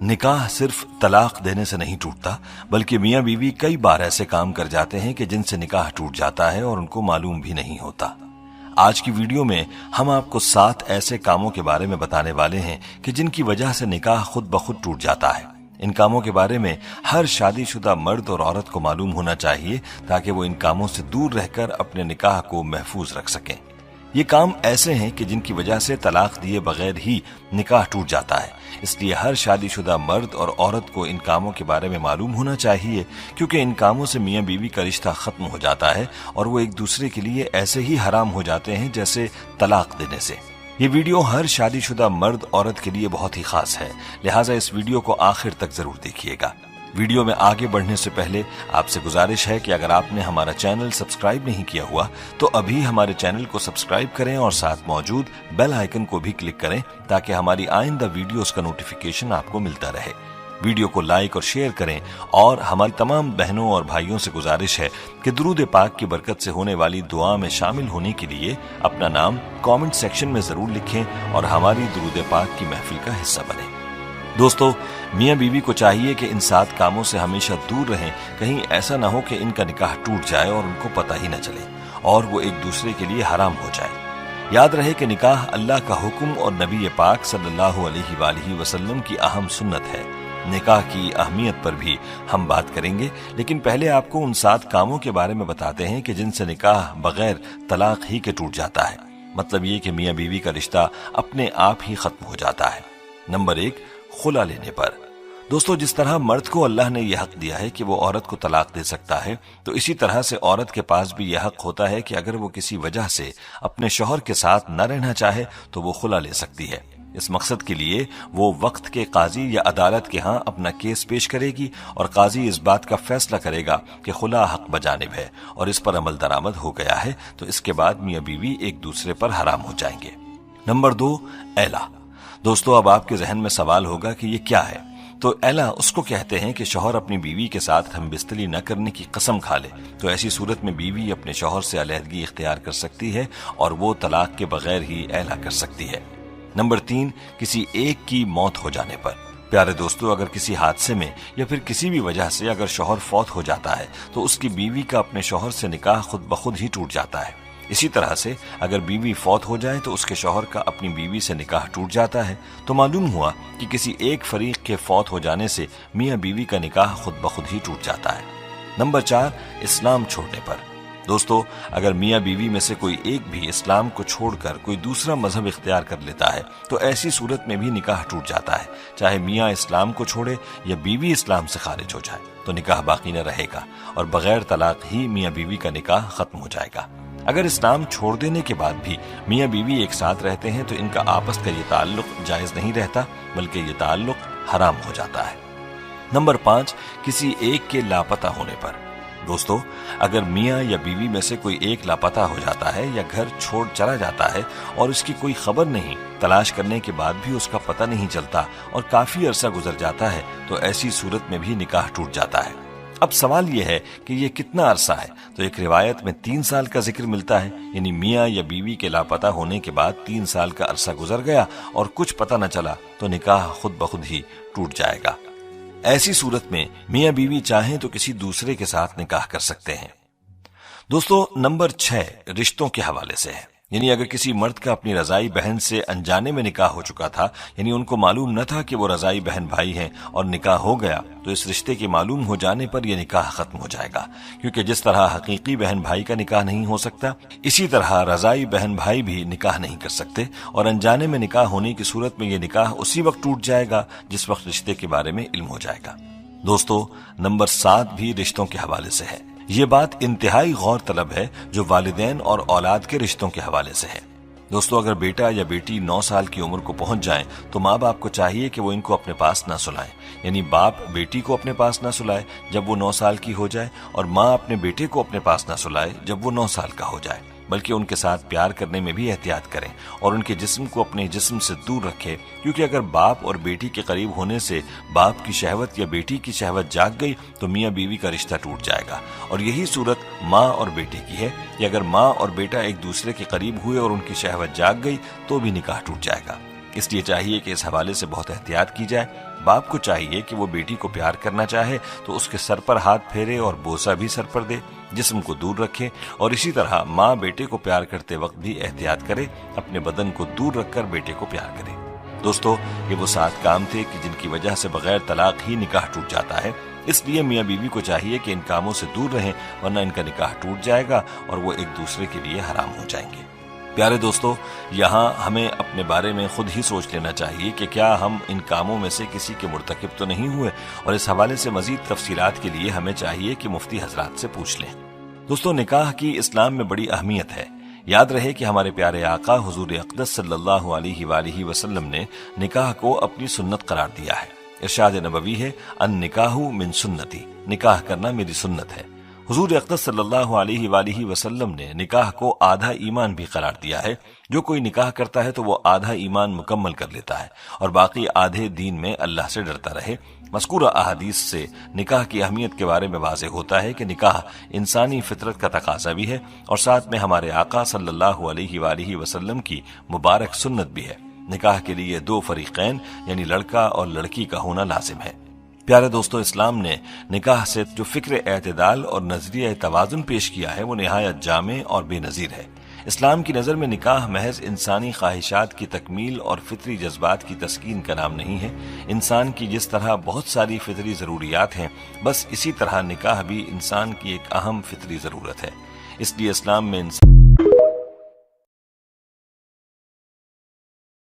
نکاح صرف طلاق دینے سے نہیں ٹوٹتا، بلکہ میاں بیوی کئی بار ایسے کام کر جاتے ہیں کہ جن سے نکاح ٹوٹ جاتا ہے اور ان کو معلوم بھی نہیں ہوتا۔ آج کی ویڈیو میں ہم آپ کو 7 ایسے کاموں کے بارے میں بتانے والے ہیں کہ جن کی وجہ سے نکاح خود بخود ٹوٹ جاتا ہے۔ ان کاموں کے بارے میں ہر شادی شدہ مرد اور عورت کو معلوم ہونا چاہیے تاکہ وہ ان کاموں سے دور رہ کر اپنے نکاح کو محفوظ رکھ سکیں۔ یہ کام ایسے ہیں کہ جن کی وجہ سے طلاق دیے بغیر ہی نکاح ٹوٹ جاتا ہے، اس لیے ہر شادی شدہ مرد اور عورت کو ان کاموں کے بارے میں معلوم ہونا چاہیے، کیونکہ ان کاموں سے میاں بیوی کا رشتہ ختم ہو جاتا ہے اور وہ ایک دوسرے کے لیے ایسے ہی حرام ہو جاتے ہیں جیسے طلاق دینے سے۔ یہ ویڈیو ہر شادی شدہ مرد عورت کے لیے بہت ہی خاص ہے، لہٰذا اس ویڈیو کو آخر تک ضرور دیکھیے گا۔ ویڈیو میں آگے بڑھنے سے پہلے آپ سے گزارش ہے کہ اگر آپ نے ہمارا چینل سبسکرائب نہیں کیا ہوا تو ابھی ہمارے چینل کو سبسکرائب کریں اور ساتھ موجود بیل آئیکن کو بھی کلک کریں تاکہ ہماری آئندہ ویڈیوز کا نوٹیفیکیشن آپ کو ملتا رہے۔ ویڈیو کو لائک اور شیئر کریں اور ہماری تمام بہنوں اور بھائیوں سے گزارش ہے کہ درود پاک کی برکت سے ہونے والی دعا میں شامل ہونے کے لیے اپنا نام کامنٹ سیکشن میں ضرور لکھیں اور ہماری درود پاک کی محفل کا حصہ بنیں۔ دوستو، میاں بیوی کو چاہیے کہ ان 7 کاموں سے ہمیشہ دور رہیں، کہیں ایسا نہ ہو کہ ان کا نکاح ٹوٹ جائے اور ان کو پتہ ہی نہ چلے اور وہ ایک دوسرے کے لیے حرام ہو جائے۔ یاد رہے کہ نکاح اللہ کا حکم اور نبی پاک صلی اللہ علیہ وآلہ وسلم کی اہم سنت ہے۔ نکاح کی اہمیت پر بھی ہم بات کریں گے، لیکن پہلے آپ کو ان 7 کاموں کے بارے میں بتاتے ہیں کہ جن سے نکاح بغیر طلاق ہی کے ٹوٹ جاتا ہے، مطلب یہ کہ میاں بیوی کا رشتہ اپنے آپ ہی ختم ہو جاتا ہے۔ نمبر 1، خلا لینے پر۔ دوستو، جس طرح مرد کو اللہ نے یہ حق دیا ہے کہ وہ عورت کو طلاق دے سکتا ہے، تو اسی طرح سے عورت کے پاس بھی یہ حق ہوتا ہے کہ اگر وہ کسی وجہ سے اپنے شوہر کے ساتھ نہ رہنا چاہے تو وہ خلا لے سکتی ہے۔ اس مقصد کے لیے وہ وقت کے قاضی یا عدالت کے ہاں اپنا کیس پیش کرے گی اور قاضی اس بات کا فیصلہ کرے گا کہ خلا حق بجانب ہے اور اس پر عمل درآمد ہو گیا ہے، تو اس کے بعد میاں بیوی ایک دوسرے پر حرام ہو جائیں گے۔ نمبر 2، ایلا۔ دوستو، اب آپ کے ذہن میں سوال ہوگا کہ یہ کیا ہے؟ تو ایلا اس کو کہتے ہیں کہ شوہر اپنی بیوی کے ساتھ ہم بستری نہ کرنے کی قسم کھا لے، تو ایسی صورت میں بیوی اپنے شوہر سے علیحدگی اختیار کر سکتی ہے اور وہ طلاق کے بغیر ہی ایلا کر سکتی ہے۔ نمبر 3، کسی ایک کی موت ہو جانے پر۔ پیارے دوستو، اگر کسی حادثے میں یا پھر کسی بھی وجہ سے اگر شوہر فوت ہو جاتا ہے تو اس کی بیوی کا اپنے شوہر سے نکاح خود بخود ہی ٹوٹ جاتا ہے۔ اسی طرح سے اگر بیوی فوت ہو جائے تو اس کے شوہر کا اپنی بیوی سے نکاح ٹوٹ جاتا ہے۔ تو معلوم ہوا کہ کسی ایک فریق کے فوت ہو جانے سے میاں بیوی کا نکاح خود بخود ہی ٹوٹ جاتا ہے۔ نمبر 4، اسلام چھوڑنے پر۔ دوستو، اگر میاں بیوی میں سے کوئی ایک بھی اسلام کو چھوڑ کر کوئی دوسرا مذہب اختیار کر لیتا ہے تو ایسی صورت میں بھی نکاح ٹوٹ جاتا ہے، چاہے میاں اسلام کو چھوڑے یا بیوی اسلام سے خارج ہو جائے، تو نکاح باقی نہ رہے گا اور بغیر طلاق ہی میاں بیوی کا نکاح ختم ہو جائے گا۔ اگر اسلام چھوڑ دینے کے بعد بھی میاں بیوی ایک ساتھ رہتے ہیں تو ان کا آپس کا یہ تعلق جائز نہیں رہتا، بلکہ یہ تعلق حرام ہو جاتا ہے۔ نمبر 5، کسی ایک کے لاپتہ ہونے پر۔ دوستو، اگر میاں یا بیوی میں سے کوئی ایک لاپتہ ہو جاتا ہے یا گھر چھوڑ چلا جاتا ہے اور اس کی کوئی خبر نہیں، تلاش کرنے کے بعد بھی اس کا پتہ نہیں چلتا اور کافی عرصہ گزر جاتا ہے، تو ایسی صورت میں بھی نکاح ٹوٹ جاتا ہے۔ اب سوال یہ ہے کہ یہ کتنا عرصہ ہے؟ تو ایک روایت میں 3 سال کا ذکر ملتا ہے، یعنی میاں یا بیوی کے لاپتہ ہونے کے بعد 3 سال کا عرصہ گزر گیا اور کچھ پتہ نہ چلا تو نکاح خود بخود ہی ٹوٹ جائے گا۔ ایسی صورت میں میاں بیوی چاہیں تو کسی دوسرے کے ساتھ نکاح کر سکتے ہیں۔ دوستو، نمبر 6 رشتوں کے حوالے سے ہے، یعنی اگر کسی مرد کا اپنی رضائی بہن سے انجانے میں نکاح ہو چکا تھا، یعنی ان کو معلوم نہ تھا کہ وہ رضائی بہن بھائی ہیں اور نکاح ہو گیا، تو اس رشتے کے معلوم ہو جانے پر یہ نکاح ختم ہو جائے گا، کیونکہ جس طرح حقیقی بہن بھائی کا نکاح نہیں ہو سکتا، اسی طرح رضائی بہن بھائی بھی نکاح نہیں کر سکتے، اور انجانے میں نکاح ہونے کی صورت میں یہ نکاح اسی وقت ٹوٹ جائے گا جس وقت رشتے کے بارے میں علم ہو جائے گا۔ دوستو، نمبر 7 بھی رشتوں کے حوالے سے ہے۔ یہ بات انتہائی غور طلب ہے جو والدین اور اولاد کے رشتوں کے حوالے سے ہے۔ دوستو، اگر بیٹا یا بیٹی 9 سال کی عمر کو پہنچ جائیں تو ماں باپ کو چاہیے کہ وہ ان کو اپنے پاس نہ سلائیں، یعنی باپ بیٹی کو اپنے پاس نہ سلائے جب وہ 9 سال کی ہو جائے اور ماں اپنے بیٹے کو اپنے پاس نہ سلائے جب وہ 9 سال کا ہو جائے، بلکہ ان کے ساتھ پیار کرنے میں بھی احتیاط کریں اور ان کے جسم کو اپنے جسم سے دور رکھیں، کیونکہ اگر باپ اور بیٹی کے قریب ہونے سے باپ کی شہوت یا بیٹی کی شہوت جاگ گئی تو میاں بیوی کا رشتہ ٹوٹ جائے گا۔ اور یہی صورت ماں اور بیٹے کی ہے کہ اگر ماں اور بیٹا ایک دوسرے کے قریب ہوئے اور ان کی شہوت جاگ گئی تو بھی نکاح ٹوٹ جائے گا۔ اس لیے چاہیے کہ اس حوالے سے بہت احتیاط کی جائے۔ باپ کو چاہیے کہ وہ بیٹی کو پیار کرنا چاہے تو اس کے سر پر ہاتھ پھیرے اور بوسہ بھی سر پر دے، جسم کو دور رکھے، اور اسی طرح ماں بیٹے کو پیار کرتے وقت بھی احتیاط کرے، اپنے بدن کو دور رکھ کر بیٹے کو پیار کرے۔ دوستو، یہ وہ 7 کام تھے کہ جن کی وجہ سے بغیر طلاق ہی نکاح ٹوٹ جاتا ہے۔ اس لیے میاں بیوی کو چاہیے کہ ان کاموں سے دور رہیں، ورنہ ان کا نکاح ٹوٹ جائے گا اور وہ ایک دوسرے کے لیے حرام ہو جائیں گے۔ پیارے دوستو، یہاں ہمیں اپنے بارے میں خود ہی سوچ لینا چاہیے کہ کیا ہم ان کاموں میں سے کسی کے مرتکب تو نہیں ہوئے، اور اس حوالے سے مزید تفصیلات کے لیے ہمیں چاہیے کہ مفتی حضرات سے پوچھ لیں۔ دوستو، نکاح کی اسلام میں بڑی اہمیت ہے۔ یاد رہے کہ ہمارے پیارے آقا حضور اقدس صلی اللہ علیہ وآلہ وسلم نے نکاح کو اپنی سنت قرار دیا ہے۔ ارشاد نبوی ہے، النکاح من سنتی، نکاح کرنا میری سنت ہے۔ حضور اقدس صلی اللہ علیہ وآلہ وسلم نے نکاح کو آدھا ایمان بھی قرار دیا ہے۔ جو کوئی نکاح کرتا ہے تو وہ آدھا ایمان مکمل کر لیتا ہے اور باقی آدھے دین میں اللہ سے ڈرتا رہے۔ مذکورہ احادیث سے نکاح کی اہمیت کے بارے میں واضح ہوتا ہے کہ نکاح انسانی فطرت کا تقاضا بھی ہے، اور ساتھ میں ہمارے آقا صلی اللہ علیہ وآلہ وسلم کی مبارک سنت بھی ہے۔ نکاح کے لیے 2 فریقین یعنی لڑکا اور لڑکی کا ہونا لازم ہے۔ پیارے دوستو، اسلام نے نکاح سے جو فکر اعتدال اور نظریہ توازن پیش کیا ہے وہ نہایت جامع اور بے نظیر ہے۔ اسلام کی نظر میں نکاح محض انسانی خواہشات کی تکمیل اور فطری جذبات کی تسکین کا نام نہیں ہے۔ انسان کی جس طرح بہت ساری فطری ضروریات ہیں، بس اسی طرح نکاح بھی انسان کی ایک اہم فطری ضرورت ہے۔ اس لیے اسلام میں انسان